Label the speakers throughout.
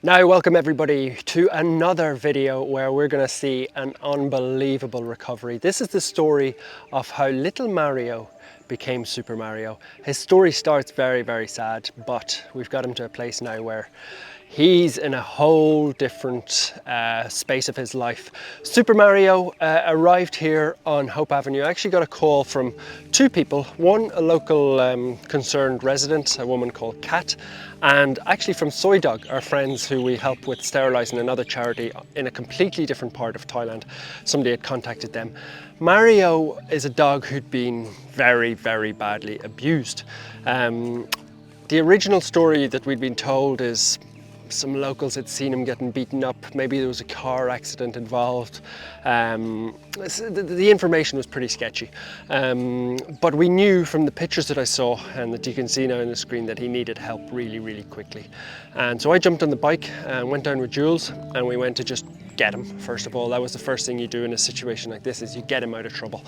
Speaker 1: Now welcome everybody to another video where we're going to see an unbelievable recovery. This is the story of how little Mario became Super Mario. His story starts very sad, but we've got him to a place now where he's in a whole different space of his life. Super Mario arrived here on Hope Avenue. I actually got a call from two people. One, a local concerned resident, a woman called Kat, and actually from Soy Dog, our friends who we help with sterilising another charity in a completely different part of Thailand. Somebody had contacted them. Mario is a dog who'd been very badly abused. The original story that we'd been told is some locals had seen him getting beaten up. Maybe there was a car accident involved. The information was pretty sketchy. But we knew from the pictures that I saw and that you can see now on the screen that he needed help really quickly. And so I jumped on the bike and went down with Jules, and we went to just get him. First of all, that was the first thing you do in a situation like this, is you get him out of trouble.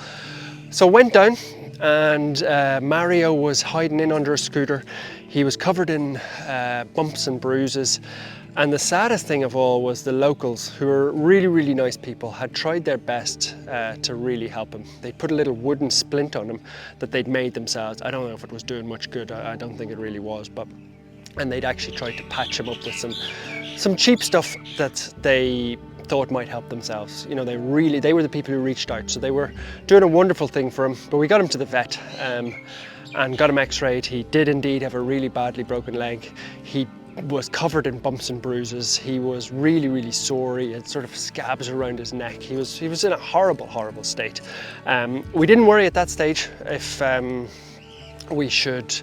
Speaker 1: So went down, and Mario was hiding in under a scooter. He was covered in bumps and bruises, and the saddest thing of all was the locals, who were really nice people, had tried their best to really help him. They put a little wooden splint on him that they'd made themselves. I don't know if it was doing much good. I don't think it really was, and they'd actually tried to patch him up with some cheap stuff that they thought might help themselves. You know, they were the people who reached out, so they were doing a wonderful thing for him. But we got him to the vet and got him x-rayed. He did indeed have a really badly broken leg. He was covered in bumps and bruises. He was really sore. He had sort of scabs around his neck. He was in a horrible state. We didn't worry at that stage if we should,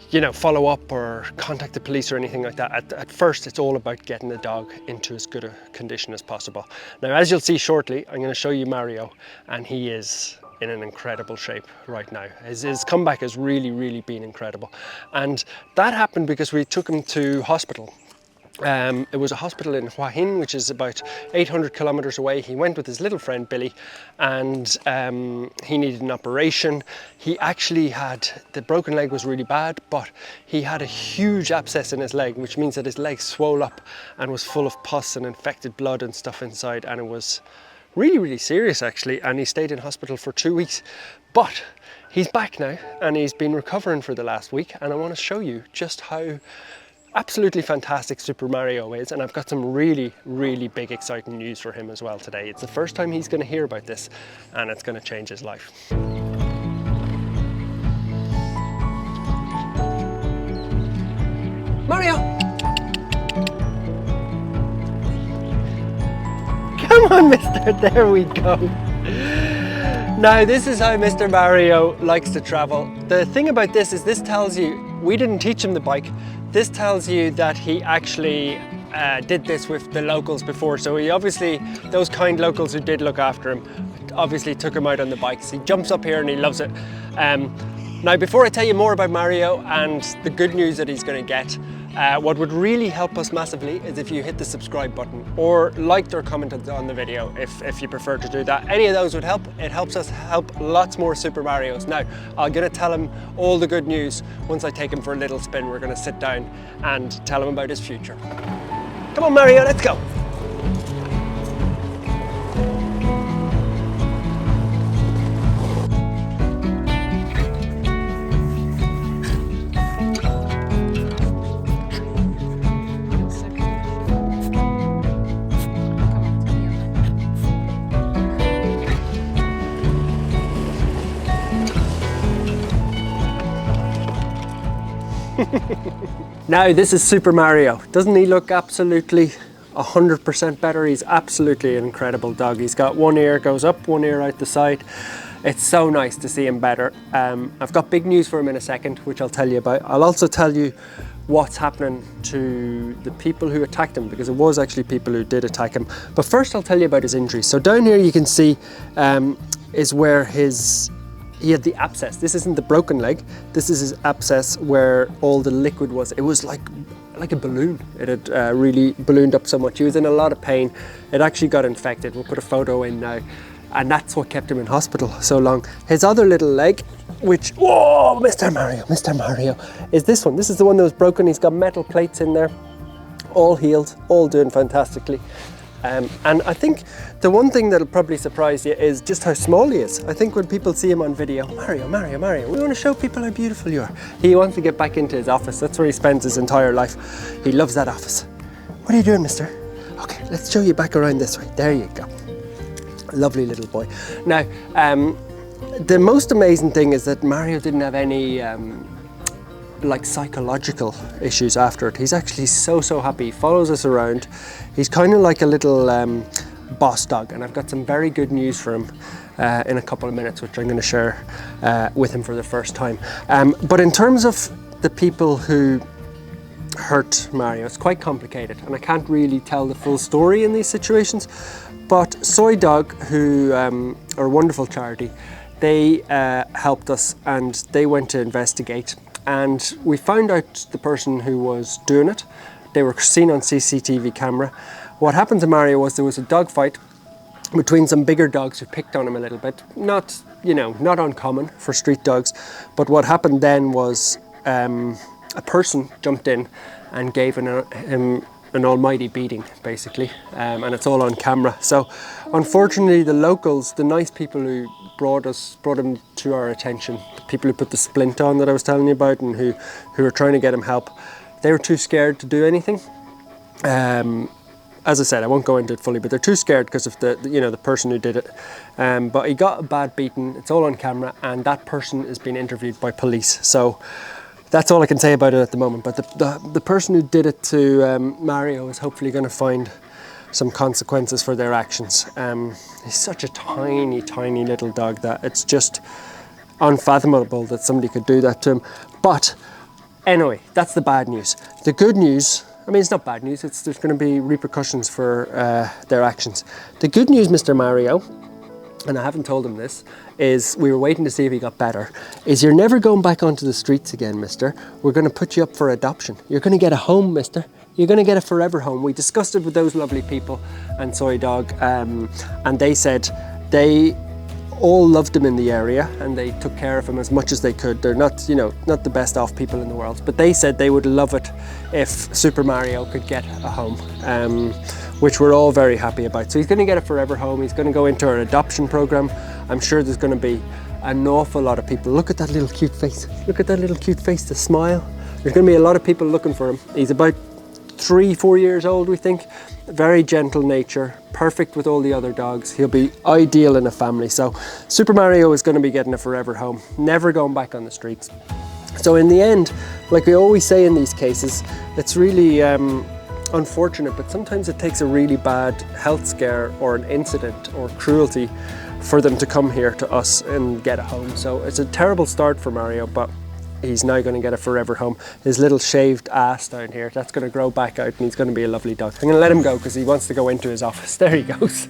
Speaker 1: you know, follow up or contact the police or anything like that. At first, it's all about getting the dog into as good a condition as possible. Now, as you'll see shortly, I'm going to show you Mario, and he is in an incredible shape right now. His comeback has really been incredible. And that happened because we took him to hospital. It was a hospital in Hua Hin, which is about 800 kilometers away. He went with his little friend Billy, and he needed an operation. He actually had, the broken leg was really bad, but he had a huge abscess in his leg, which means that his leg swole up and was full of pus and infected blood and stuff inside, and it was really serious actually, and he stayed in hospital for 2 weeks. But he's back now, and he's been recovering for the last week, and I want to show you just how absolutely fantastic Super Mario is, and I've got some really big exciting news for him as well today. It's the first time he's going to hear about this, and it's going to change his life. Mario! Come on, mister, there we go. Now, this is how Mr. Mario likes to travel. The thing about this is, this tells you, we didn't teach him the bike. This tells you that he actually did this with the locals before. So he obviously, those kind locals who did look after him, obviously took him out on the bikes. He jumps up here and he loves it. Now, before I tell you more about Mario and the good news that he's going to get, what would really help us massively is if you hit the subscribe button or liked or commented on the video if you prefer to do that. Any of those would help. It helps us help lots more Super Marios. Now, I'm going to tell him all the good news once I take him for a little spin. We're going to sit down and tell him about his future. Come on, Mario, let's go. Now, this is Super Mario. Doesn't he look absolutely 100% better? He's absolutely an incredible dog. He's got one ear goes up, one ear out the side. It's so nice to see him better. I've got big news for him in a second, which I'll tell you about. I'll also tell you what's happening to the people who attacked him, because it was actually people who did attack him. But first, I'll tell you about his injuries. So down here you can see is where he had the abscess. This isn't the broken leg. This is his abscess where all the liquid was. It was like a balloon. It had really ballooned up so much. He was in a lot of pain. It actually got infected. We'll put a photo in now. And that's what kept him in hospital so long. His other little leg, which, whoa, Mr. Mario, is this one. This is the one that was broken. He's got metal plates in there. all healed, all doing fantastically. And I think the one thing that'll probably surprise you is just how small he is. I think when people see him on video, Mario, we want to show people how beautiful you are. He wants to get back into his office. That's where he spends his entire life. He loves that office. What are you doing, mister? Okay, let's show you back around this way. There you go. Lovely little boy. Now, the most amazing thing is that Mario didn't have any like psychological issues after it. He's actually so happy. He follows us around. He's kind of like a little boss dog, and I've got some very good news for him in a couple of minutes, which I'm going to share with him for the first time. But in terms of the people who hurt Mario, it's quite complicated, and I can't really tell the full story in these situations. But Soy Dog, who are a wonderful charity, they helped us, and they went to investigate. And we found out the person who was doing it. They were seen on CCTV camera. What happened to Mario was there was a dog fight between some bigger dogs who picked on him a little bit. Not, you know, not uncommon for street dogs. But what happened then was a person jumped in and gave him an almighty beating, basically. And it's all on camera. So unfortunately, the locals, the nice people who brought him to our attention, the people who put the splint on that I was telling you about and who were trying to get him help, they were too scared to do anything. As I said, I won't go into it fully, but they're too scared because of the person who did it. But he got a bad beating. It's all on camera, and that person is being interviewed by police. So that's all I can say about it at the moment. But the person who did it to Mario is hopefully going to find some consequences for their actions. He's such a tiny little dog that it's just unfathomable that somebody could do that to him. But anyway, that's the bad news. The good news, I mean, it's not bad news, there's going to be repercussions for their actions. The good news, Mr. Mario, and I haven't told him this, is we were waiting to see if he got better, is you're never going back onto the streets again, mister. We're going to put you up for adoption. You're going to get a home, mister. You're going to get a forever home. We discussed it with those lovely people and Soy Dog, and they said they all loved him in the area and they took care of him as much as they could. They're not, not the best off people in the world, but they said they would love it if Super Mario could get a home, which we're all very happy about. So he's going to get a forever home. He's going to go into our adoption program. I'm sure there's going to be an awful lot of people. Look at that little cute face. Look at that little cute face, the smile. There's going to be a lot of people looking for him. He's about 3-4 years old, we think. Very gentle nature, perfect with all the other dogs. He'll be ideal in a family. So Super Mario is going to be getting a forever home, never going back on the streets. So in the end, like we always say in these cases, it's really unfortunate, but sometimes it takes a really bad health scare or an incident or cruelty for them to come here to us and get a home. So it's a terrible start for Mario, but he's now going to get a forever home. His little shaved ass down here, that's going to grow back out and he's going to be a lovely dog. I'm going to let him go because he wants to go into his office. There he goes.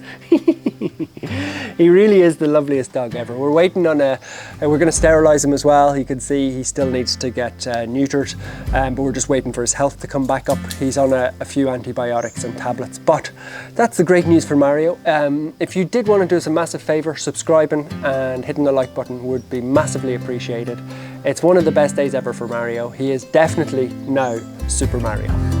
Speaker 1: He really is the loveliest dog ever. We're waiting on we're going to sterilize him as well. You can see he still needs to get neutered, but we're just waiting for his health to come back up. He's on a few antibiotics and tablets, but that's the great news for Mario. If you did want to do us a massive favor, subscribing and hitting the like button would be massively appreciated. It's one of the best days ever for Mario. He is definitely now Super Mario.